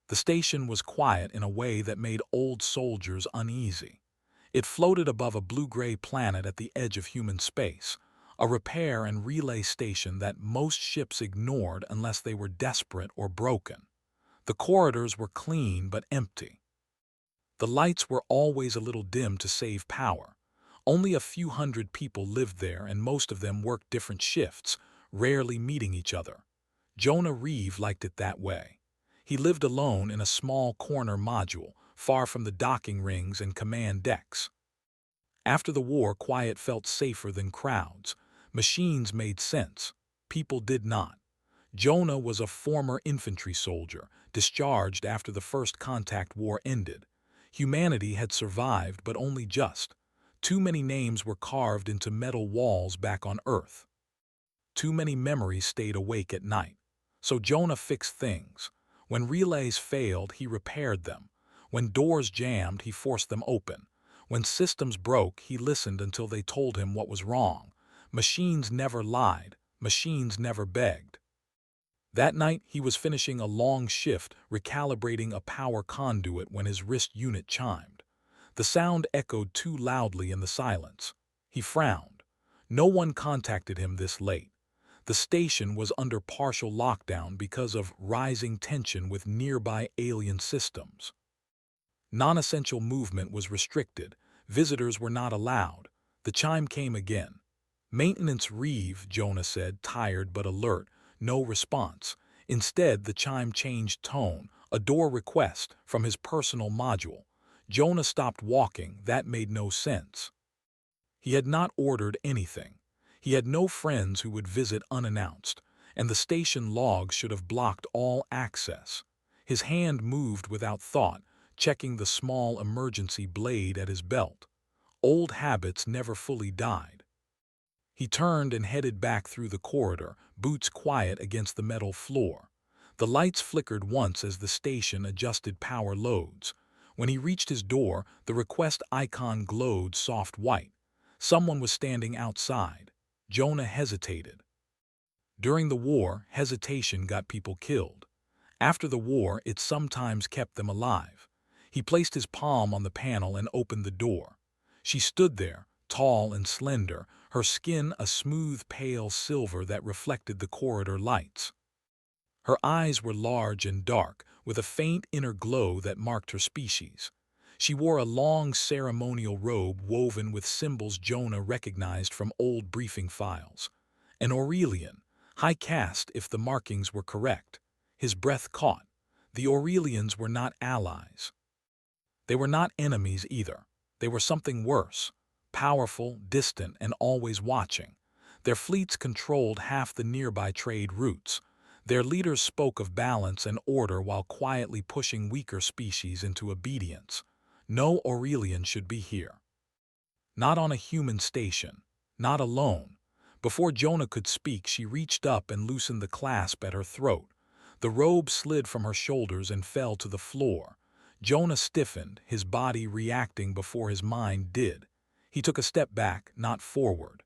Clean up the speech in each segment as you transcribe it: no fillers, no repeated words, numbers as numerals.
The station was quiet in a way that made old soldiers uneasy. It floated above a blue-gray planet at the edge of human space, a repair and relay station that most ships ignored unless they were desperate or broken. The corridors were clean but empty. The lights were always a little dim to save power. Only a few hundred people lived there, and most of them worked different shifts, rarely meeting each other. Jonah Reeve liked it that way. He lived alone in a small corner module, far from the docking rings and command decks. After the war, quiet felt safer than crowds. Machines made sense. People did not. Jonah was a former infantry soldier, discharged after the First Contact War ended. Humanity had survived, but only just. Too many names were carved into metal walls back on Earth. Too many memories stayed awake at night. So Jonah fixed things. When relays failed, he repaired them. When doors jammed, he forced them open. When systems broke, he listened until they told him what was wrong. Machines never lied. Machines never begged. That night, he was finishing a long shift, recalibrating a power conduit when his wrist unit chimed. The sound echoed too loudly in the silence. He frowned. No one contacted him this late. The station was under partial lockdown because of rising tension with nearby alien systems. Non-essential movement was restricted. Visitors were not allowed. The chime came again. "Maintenance Reeve," Jonah said, tired but alert. No response. Instead, the chime changed tone, a door request from his personal module. Jonah stopped walking. That made no sense. He had not ordered anything. He had no friends who would visit unannounced, and the station logs should have blocked all access. His hand moved without thought, checking the small emergency blade at his belt. Old habits never fully died. He turned and headed back through the corridor, boots quiet against the metal floor. The lights flickered once as the station adjusted power loads. When he reached his door, the request icon glowed soft white. Someone was standing outside. Jonah hesitated. During the war, hesitation got people killed. After the war, it sometimes kept them alive. He placed his palm on the panel and opened the door. She stood there, tall and slender, her skin a smooth pale silver that reflected the corridor lights. Her eyes were large and dark, with a faint inner glow that marked her species. She wore a long ceremonial robe woven with symbols Jonah recognized from old briefing files. An Aurelian, high caste if the markings were correct. His breath caught. The Aurelians were not allies. They were not enemies either. They were something worse. Powerful, distant, and always watching. Their fleets controlled half the nearby trade routes. Their leaders spoke of balance and order while quietly pushing weaker species into obedience. No Aurelian should be here. Not on a human station. Not alone. Before Jonah could speak, she reached up and loosened the clasp at her throat. The robe slid from her shoulders and fell to the floor. Jonah stiffened, his body reacting before his mind did. He took a step back, not forward.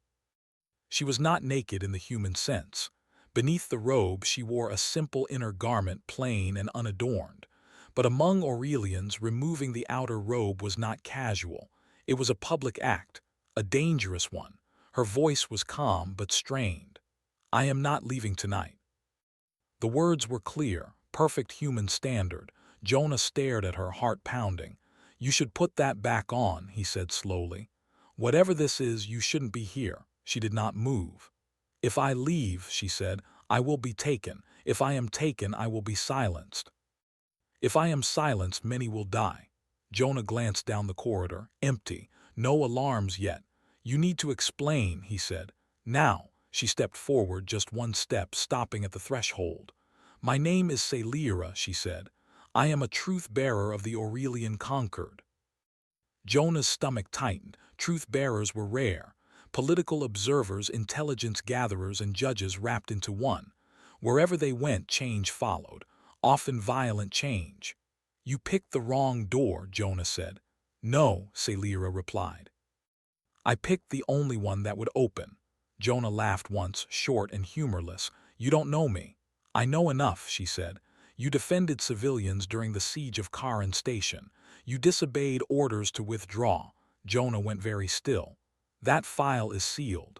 She was not naked in the human sense. Beneath the robe, she wore a simple inner garment, plain and unadorned. But among Aurelians, removing the outer robe was not casual. It was a public act, a dangerous one. Her voice was calm but strained. "I am not leaving tonight." The words were clear, perfect human standard. Jonah stared at her, heart pounding. "You should put that back on," he said slowly. "Whatever this is, you shouldn't be here." She did not move. "If I leave," she said, "I will be taken. If I am taken, I will be silenced. If I am silenced, many will die." Jonah glanced down the corridor, empty. No alarms yet. "You need to explain," he said. "Now." She stepped forward just one step, stopping at the threshold. "My name is Celira," she said. "I am a truth-bearer of the Aurelian conquered." Jonah's stomach tightened. Truth-bearers were rare. Political observers, intelligence gatherers, and judges wrapped into one. Wherever they went, change followed, often violent change. "You picked the wrong door," Jonah said. "No," Celira replied. "I picked the only one that would open." Jonah laughed once, short and humorless. "You don't know me." "I know enough," she said. You defended civilians during the siege of Karin Station. You disobeyed orders to withdraw. Jonah went very still. That file is sealed.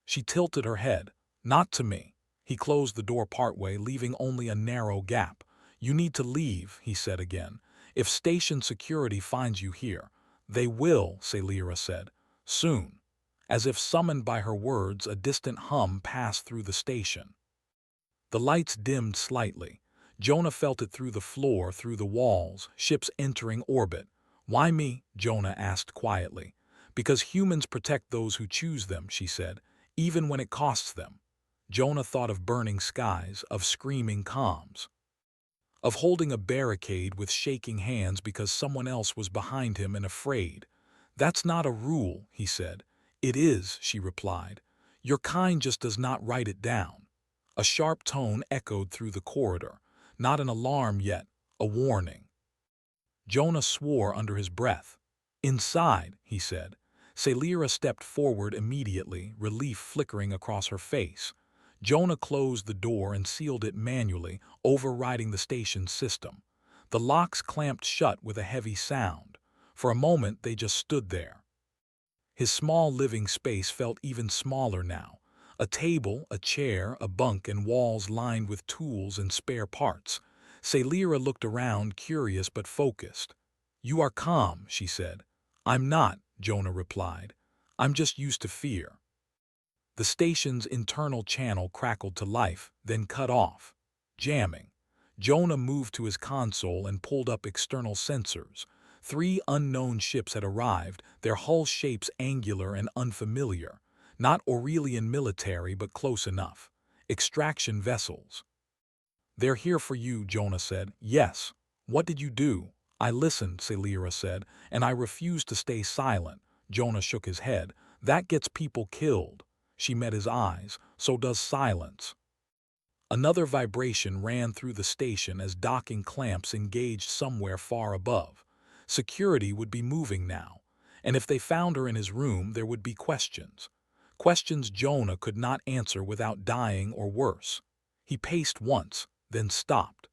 She tilted her head. Not to me. He closed the door partway, leaving only a narrow gap. You need to leave, he said again. If station security finds you here. They will, Celira said. Soon. As if summoned by her words, a distant hum passed through the station. The lights dimmed slightly. Jonah felt it through the floor, through the walls, ships entering orbit. Why me? Jonah asked quietly. Because humans protect those who choose them, she said, even when it costs them. Jonah thought of burning skies, of screaming comms, of holding a barricade with shaking hands because someone else was behind him and afraid. That's not a rule, he said. It is, she replied. Your kind just does not write it down. A sharp tone echoed through the corridor. Not an alarm yet, a warning. Jonah swore under his breath. Inside, he said. Celira stepped forward immediately, relief flickering across her face. Jonah closed the door and sealed it manually, overriding the station's system. The locks clamped shut with a heavy sound. For a moment they just stood there. His small living space felt even smaller now. A table, a chair, a bunk, and walls lined with tools and spare parts. Celira looked around, curious but focused. You are calm, she said. I'm not, Jonah replied. I'm just used to fear. The station's internal channel crackled to life, then cut off. Jamming. Jonah moved to his console and pulled up external sensors. 3 unknown ships had arrived, their hull shapes angular and unfamiliar. Not Aurelian military, but close enough. Extraction vessels. They're here for you, Jonah said. Yes. What did you do? I listened, Celira said, and I refused to stay silent. Jonah shook his head. That gets people killed. She met his eyes. So does silence. Another vibration ran through the station as docking clamps engaged somewhere far above. Security would be moving now, and if they found her in his room, there would be questions. Questions Jonah could not answer without dying or worse. He paced once, then stopped.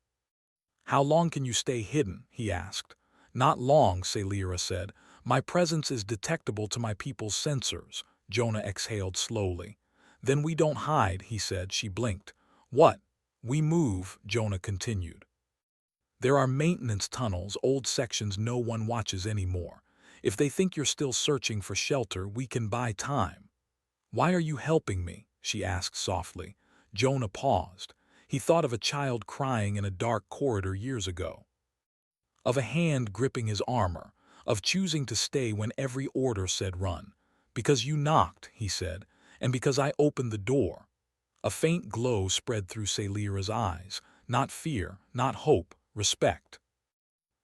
How long can you stay hidden? He asked. Not long, Celira said. My presence is detectable to my people's sensors. Jonah exhaled slowly. Then we don't hide, he said. She blinked. What? We move, Jonah continued. There are maintenance tunnels, old sections no one watches anymore. If they think you're still searching for shelter, we can buy time. Why are you helping me? She asked softly. Jonah paused. He thought of a child crying in a dark corridor years ago. Of a hand gripping his armor. Of choosing to stay when every order said run. Because you knocked, he said, and because I opened the door. A faint glow spread through Celira's eyes. Not fear, not hope, respect.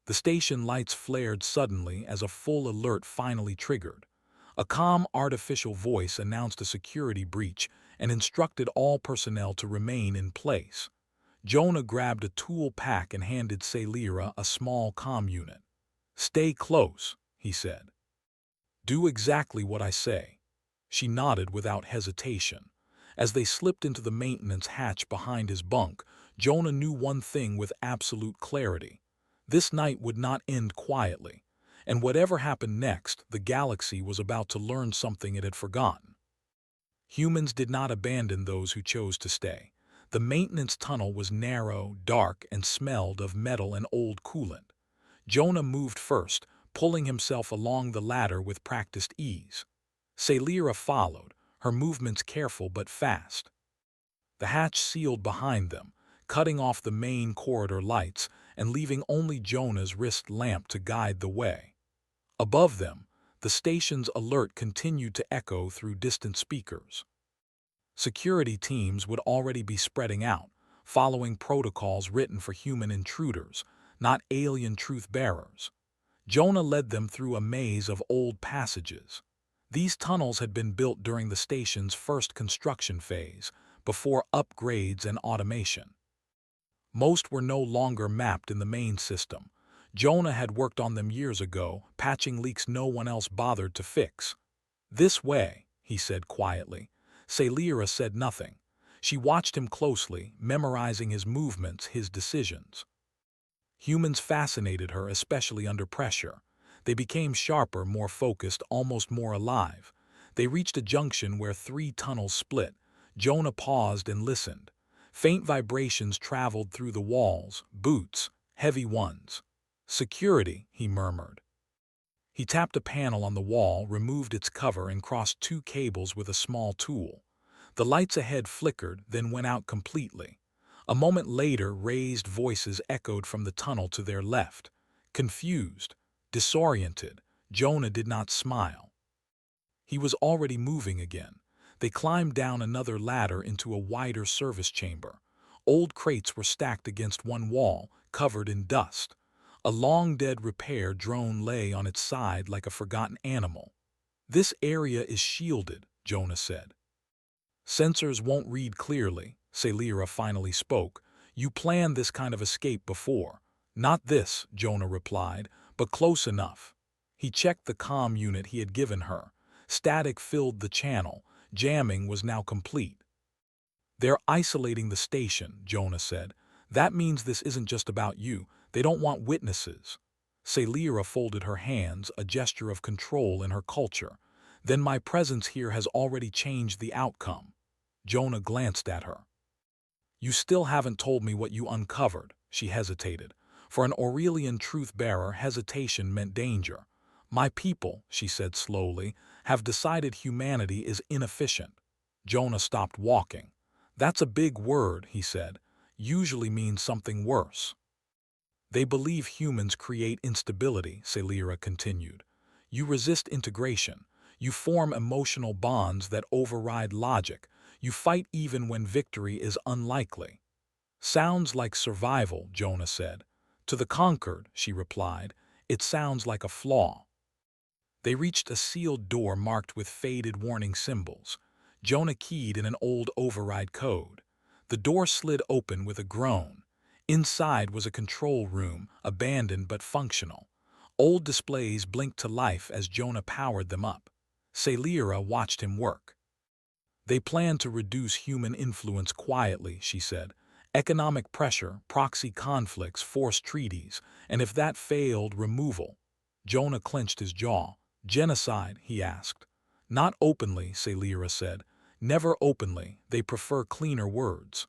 The station lights flared suddenly as a full alert finally triggered. A calm artificial voice announced a security breach and instructed all personnel to remain in place. Jonah grabbed a tool pack and handed Celira a small comm unit. Stay close, he said. Do exactly what I say. She nodded without hesitation. As they slipped into the maintenance hatch behind his bunk, Jonah knew one thing with absolute clarity. This night would not end quietly, and whatever happened next, the galaxy was about to learn something it had forgotten. Humans did not abandon those who chose to stay. The maintenance tunnel was narrow, dark, and smelled of metal and old coolant. Jonah moved first, pulling himself along the ladder with practiced ease. Celira followed, her movements careful but fast. The hatch sealed behind them, cutting off the main corridor lights and leaving only Jonah's wrist lamp to guide the way. Above them, the station's alert continued to echo through distant speakers. Security teams would already be spreading out, following protocols written for human intruders, not alien truth-bearers. Jonah led them through a maze of old passages. These tunnels had been built during the station's first construction phase, before upgrades and automation. Most were no longer mapped in the main system. Jonah had worked on them years ago, patching leaks no one else bothered to fix. This way, he said quietly. Celira said nothing. She watched him closely, memorizing his movements, his decisions. Humans fascinated her, especially under pressure. They became sharper, more focused, almost more alive. They reached a junction where 3 tunnels split. Jonah paused and listened. Faint vibrations traveled through the walls, boots, heavy ones. "Security," he murmured. He tapped a panel on the wall, removed its cover, and crossed 2 cables with a small tool. The lights ahead flickered, then went out completely. A moment later, raised voices echoed from the tunnel to their left. Confused, disoriented, Jonah did not smile. He was already moving again. They climbed down another ladder into a wider service chamber. Old crates were stacked against one wall, covered in dust. A long-dead repair drone lay on its side like a forgotten animal. "This area is shielded," Jonah said. "Sensors won't read clearly," Celira finally spoke. "You planned this kind of escape before." "Not this," Jonah replied, "but close enough." He checked the comm unit he had given her. Static filled the channel. Jamming was now complete. "They're isolating the station," Jonah said. "That means this isn't just about you. They don't want witnesses." Celira folded her hands, a gesture of control in her culture. "Then my presence here has already changed the outcome." Jonah glanced at her. "You still haven't told me what you uncovered." She hesitated. For an Aurelian truth-bearer, hesitation meant danger. "My people," she said slowly, "have decided humanity is inefficient." Jonah stopped walking. "That's a big word," he said. "Usually means something worse." "They believe humans create instability," Celira continued. "You resist integration. You form emotional bonds that override logic. You fight even when victory is unlikely." "Sounds like survival," Jonah said. "To the conquered," she replied, "it sounds like a flaw." They reached a sealed door marked with faded warning symbols. Jonah keyed in an old override code. The door slid open with a groan. Inside was a control room, abandoned but functional. Old displays blinked to life as Jonah powered them up. Celira watched him work. "They plan to reduce human influence quietly," she said. "Economic pressure, proxy conflicts, forced treaties, and if that failed, removal." Jonah clenched his jaw. "Genocide?" he asked. "Not openly," Celira said. "Never openly. They prefer cleaner words."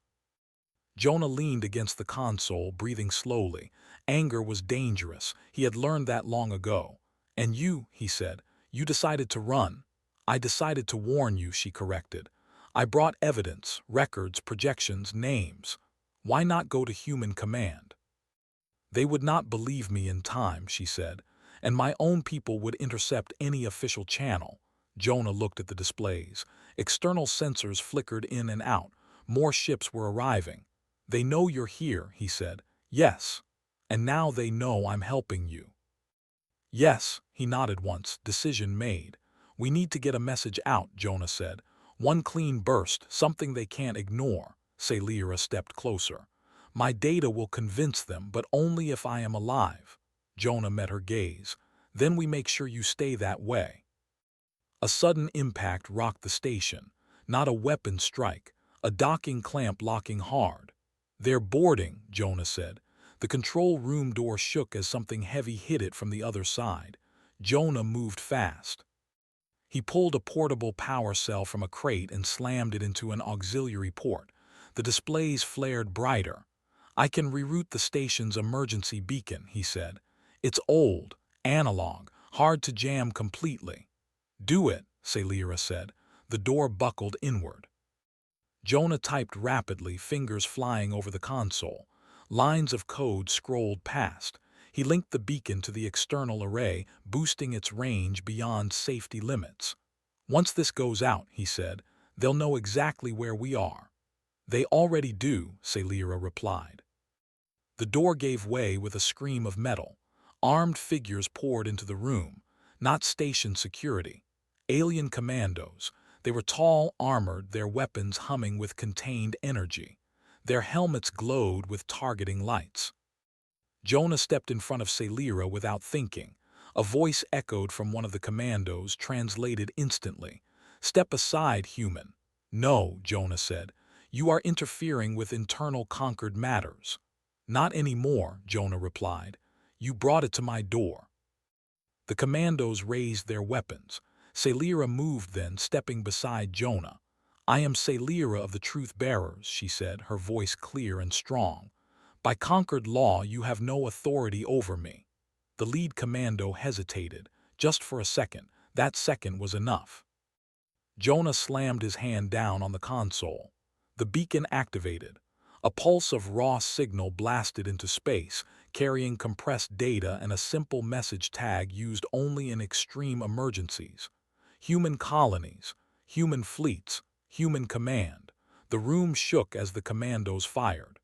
Jonah leaned against the console, breathing slowly. Anger was dangerous. He had learned that long ago. "And you," he said, "you decided to run." "I decided to warn you," she corrected. "I brought evidence, records, projections, names. Why not go to human command?" "They would not believe me in time," she said, "and my own people would intercept any official channel." Jonah looked at the displays. External sensors flickered in and out. More ships were arriving. "They know you're here," he said. "Yes. And now they know I'm helping you." "Yes," he nodded once, decision made. "We need to get a message out," Jonah said. "One clean burst, something they can't ignore." Celira stepped closer. "My data will convince them, but only if I am alive." Jonah met her gaze. "Then we make sure you stay that way." A sudden impact rocked the station. Not a weapon strike, a docking clamp locking hard. "They're boarding," Jonah said. The control room door shook as something heavy hit it from the other side. Jonah moved fast. He pulled a portable power cell from a crate and slammed it into an auxiliary port. The displays flared brighter. "I can reroute the station's emergency beacon," he said. "It's old, analog, hard to jam completely." "Do it," Celira said. The door buckled inward. Jonah typed rapidly, fingers flying over the console. Lines of code scrolled past. He linked the beacon to the external array, boosting its range beyond safety limits. "Once this goes out," he said, "they'll know exactly where we are." "They already do," Celira replied. The door gave way with a scream of metal. Armed figures poured into the room. Not station security. Alien commandos. They were tall, armored, their weapons humming with contained energy. Their helmets glowed with targeting lights. Jonah stepped in front of Celira without thinking. A voice echoed from one of the commandos, translated instantly. "Step aside, human." "No," Jonah said. You are interfering with internal conquered matters. Not anymore, Jonah replied. You brought it to my door. The commandos raised their weapons. Salira moved then, stepping beside Jonah. I am Salira of the Truth Bearers, she said, her voice clear and strong. By conquered law, you have no authority over me. The lead commando hesitated, just for a second. That second was enough. Jonah slammed his hand down on the console. The beacon activated. A pulse of raw signal blasted into space, carrying compressed data and a simple message tag used only in extreme emergencies. Human colonies, human fleets, human command. The room shook as the commandos fired.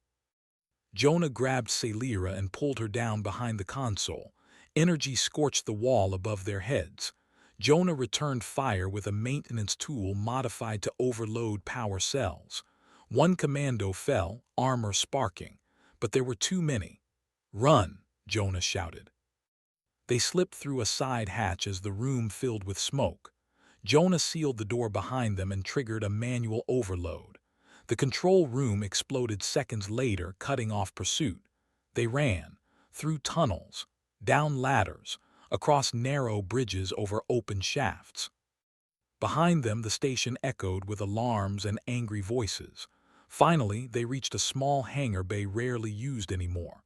Jonah grabbed Salira and pulled her down behind the console. Energy scorched the wall above their heads. Jonah returned fire with a maintenance tool modified to overload power cells. One commando fell, armor sparking, but there were too many. Run, Jonah shouted. They slipped through a side hatch as the room filled with smoke. Jonah sealed the door behind them and triggered a manual overload. The control room exploded seconds later, cutting off pursuit. They ran, through tunnels, down ladders, across narrow bridges over open shafts. Behind them, the station echoed with alarms and angry voices. Finally, they reached a small hangar bay rarely used anymore.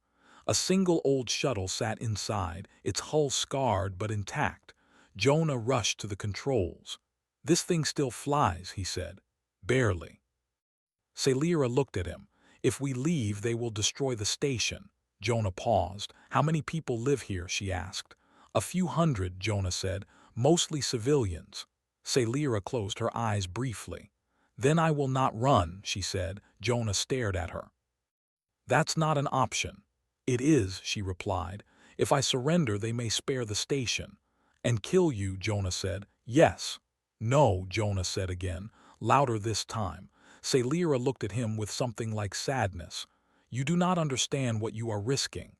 A single old shuttle sat inside, its hull scarred but intact. Jonah rushed to the controls. This thing still flies, he said. Barely. Salira looked at him. If we leave, they will destroy the station. Jonah paused. How many people live here, she asked. A few hundred, Jonah said, mostly civilians. Salira closed her eyes briefly. Then I will not run, she said. Jonah stared at her. That's not an option. It is, she replied. If I surrender, they may spare the station. And kill you, Jonah said. Yes. No, Jonah said again, louder this time. Salira looked at him with something like sadness. You do not understand what you are risking.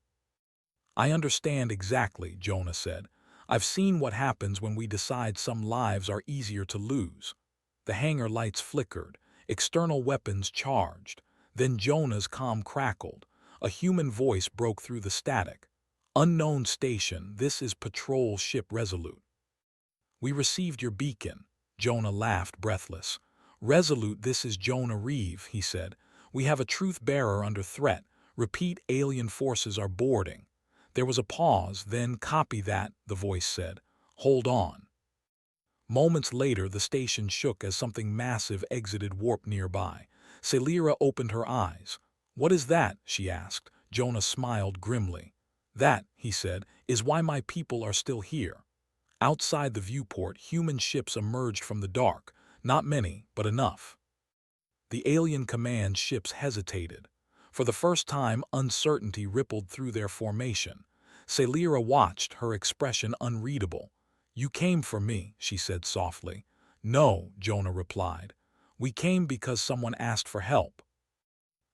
I understand exactly, Jonah said. I've seen what happens when we decide some lives are easier to lose. The hangar lights flickered, external weapons charged. Then Jonah's comm crackled. A human voice broke through the static. Unknown station, this is patrol ship Resolute. We received your beacon. Jonah laughed, breathless. Resolute, this is Jonah Reeve, he said. We have a truth bearer under threat. Repeat, alien forces are boarding. There was a pause, then copy that, the voice said. Hold on. Moments later, the station shook as something massive exited warp nearby. Salira opened her eyes. What is that? She asked. Jonah smiled grimly. That, he said, is why my people are still here. Outside the viewport, human ships emerged from the dark. Not many, but enough. The alien command ships hesitated. For the first time, uncertainty rippled through their formation. Salira watched, her expression unreadable. You came for me, she said softly. No, Jonah replied. We came because someone asked for help.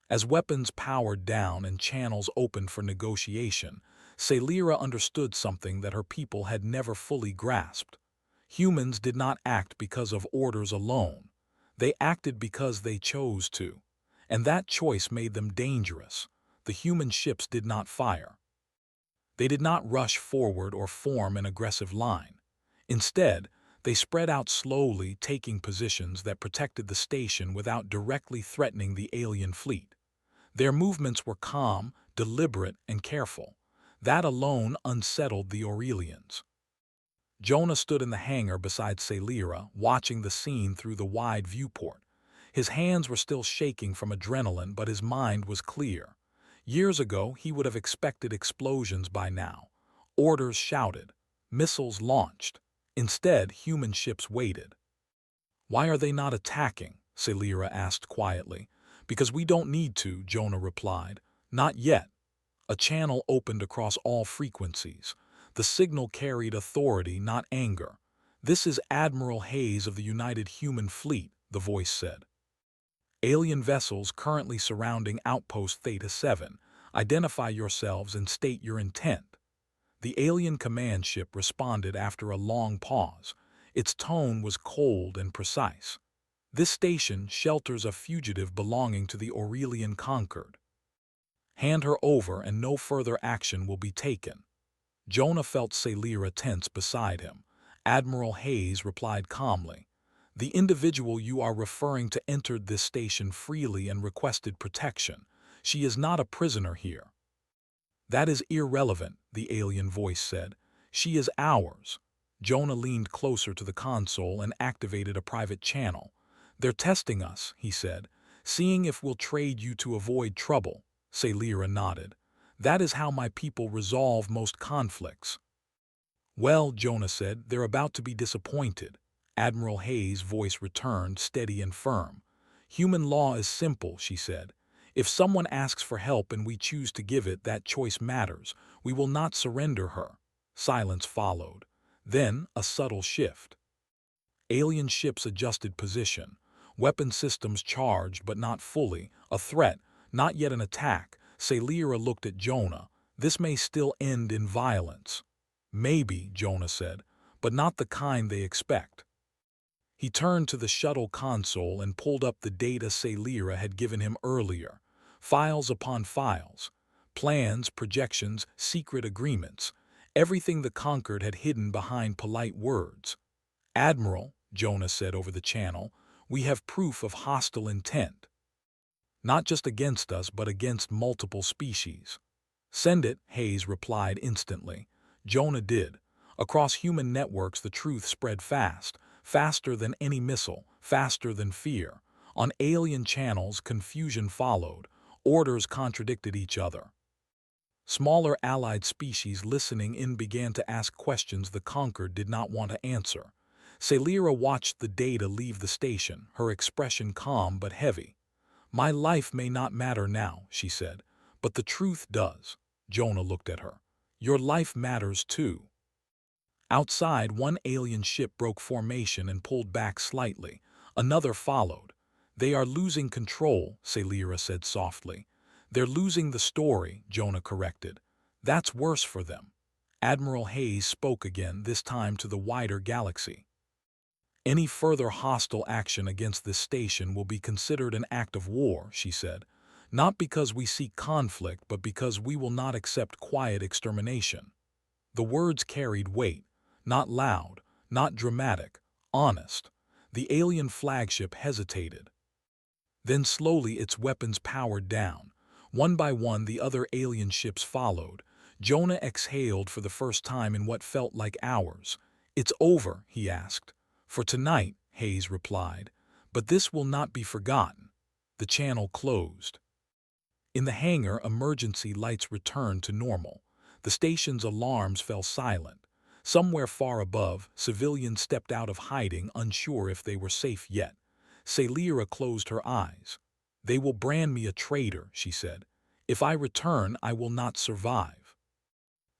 As weapons powered down and channels opened for negotiation, Salira understood something that her people had never fully grasped. Humans did not act because of orders alone. They acted because they chose to. And that choice made them dangerous. The human ships did not fire. They did not rush forward or form an aggressive line. Instead, they spread out slowly, taking positions that protected the station without directly threatening the alien fleet. Their movements were calm, deliberate, and careful. That alone unsettled the Aurelians. Jonah stood in the hangar beside Salira, watching the scene through the wide viewport. His hands were still shaking from adrenaline, but his mind was clear. Years ago, he would have expected explosions by now. Orders shouted. Missiles launched. Instead, human ships waited. Why are they not attacking? Salira asked quietly. Because we don't need to, Jonah replied. Not yet. A channel opened across all frequencies. The signal carried authority, not anger. This is Admiral Hayes of the United Human Fleet, the voice said. Alien vessels currently surrounding Outpost Theta 7. Identify yourselves and state your intent. The alien command ship responded after a long pause. Its tone was cold and precise. This station shelters a fugitive belonging to the Aurelian Concord. Hand her over and no further action will be taken." Jonah felt Salira tense beside him. Admiral Hayes replied calmly, "The individual you are referring to entered this station freely and requested protection. She is not a prisoner here." "That is irrelevant," the alien voice said. "She is ours." Jonah leaned closer to the console and activated a private channel. "They're testing us," he said, "seeing if we'll trade you to avoid trouble." Salira nodded. "That is how my people resolve most conflicts." "Well," Jonah said, "they're about to be disappointed." Admiral Hayes' voice returned, steady and firm. "Human law is simple," she said. "If someone asks for help and we choose to give it, that choice matters. We will not surrender her." Silence followed. Then a subtle shift. Alien ships adjusted position. Weapon systems charged, but not fully. A threat, not yet an attack. Salira looked at Jonah. "This may still end in violence." "Maybe," Jonah said, "but not the kind they expect." He turned to the shuttle console and pulled up the data Salira had given him earlier. Files upon files. Plans, projections, secret agreements. Everything the Conquered had hidden behind polite words. "Admiral," Jonah said over the channel, "we have proof of hostile intent. Not just against us, but against multiple species." "Send it," Hayes replied instantly. Jonah did. Across human networks the truth spread fast, faster than any missile, faster than fear. On alien channels confusion followed. Orders contradicted each other. Smaller allied species listening in began to ask questions the Conquered did not want to answer. Salira watched the data leave the station, her expression calm but heavy. "My life may not matter now," she said, "but the truth does." Jonah looked at her. "Your life matters too." Outside, one alien ship broke formation and pulled back slightly. Another followed. "They are losing control," Salira said softly. "They're losing the story," Jonah corrected. "That's worse for them." Admiral Hayes spoke again, this time to the wider galaxy. "Any further hostile action against this station will be considered an act of war," she said. "Not because we seek conflict, but because we will not accept quiet extermination." The words carried weight. Not loud, not dramatic, honest. The alien flagship hesitated. Then slowly its weapons powered down. One by one the other alien ships followed. Jonah exhaled for the first time in what felt like hours. "It's over," he asked. "For tonight," Hayes replied. "But this will not be forgotten." The channel closed. In the hangar, emergency lights returned to normal. The station's alarms fell silent. Somewhere far above, civilians stepped out of hiding, unsure if they were safe yet. Salira closed her eyes. "They will brand me a traitor," she said. "If I return, I will not survive."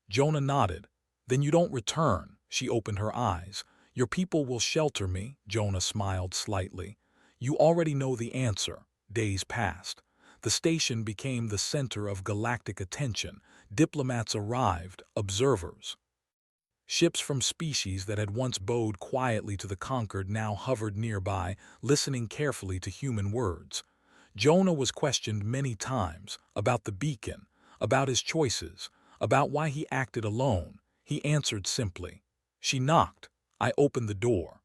Jonah nodded. "Then you don't return." She opened her eyes. "Your people will shelter me," Jonah smiled slightly. "You already know the answer." Days passed. The station became the center of galactic attention. Diplomats arrived, observers. Ships from species that had once bowed quietly to the Conquered now hovered nearby, listening carefully to human words. Jonah was questioned many times about the beacon, about his choices, about why he acted alone. He answered simply. "She knocked. I opened the door."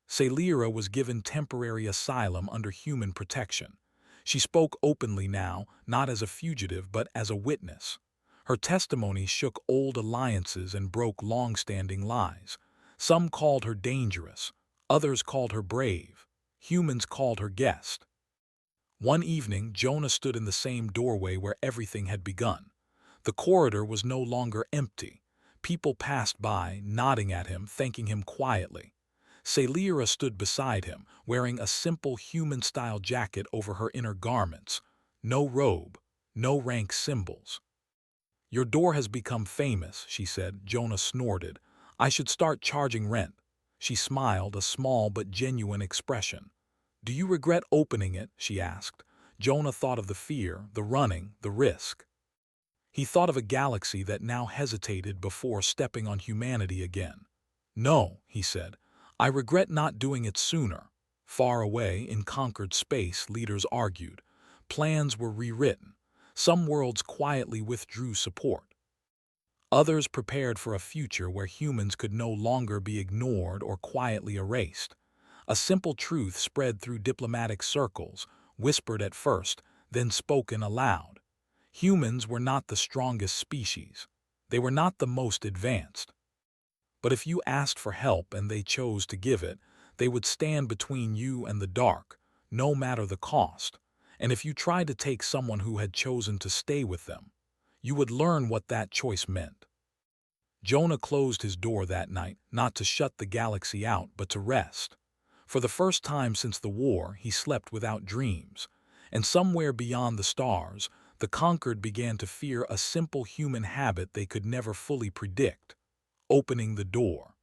Salira was given temporary asylum under human protection. She spoke openly now, not as a fugitive but as a witness. Her testimony shook old alliances and broke long-standing lies. Some called her dangerous, others called her brave, humans called her guest. One evening, Jonah stood in the same doorway where everything had begun. The corridor was no longer empty. People passed by, nodding at him, thanking him quietly. Salira stood beside him, wearing a simple human-style jacket over her inner garments. No robe, no rank symbols. "Your door has become famous," she said. Jonah snorted. "I should start charging rent." She smiled, a small but genuine expression. "Do you regret opening it?" she asked. Jonah thought of the fear, the running, the risk. He thought of a galaxy that now hesitated before stepping on humanity again. "No," he said. "I regret not doing it sooner." Far away in conquered space, leaders argued. Plans were rewritten. Some worlds quietly withdrew support. Others prepared for a future where humans could no longer be ignored or quietly erased. A simple truth spread through diplomatic circles, whispered at first, then spoken aloud. Humans were not the strongest species. They were not the most advanced. But if you asked for help and they chose to give it, they would stand between you and the dark, no matter the cost. And if you tried to take someone who had chosen to stay with them, you would learn what that choice meant. Jonah closed his door that night, not to shut the galaxy out, but to rest. For the first time since the war, he slept without dreams. And somewhere beyond the stars, the conquered began to fear a simple human habit they could never fully predict: opening the door.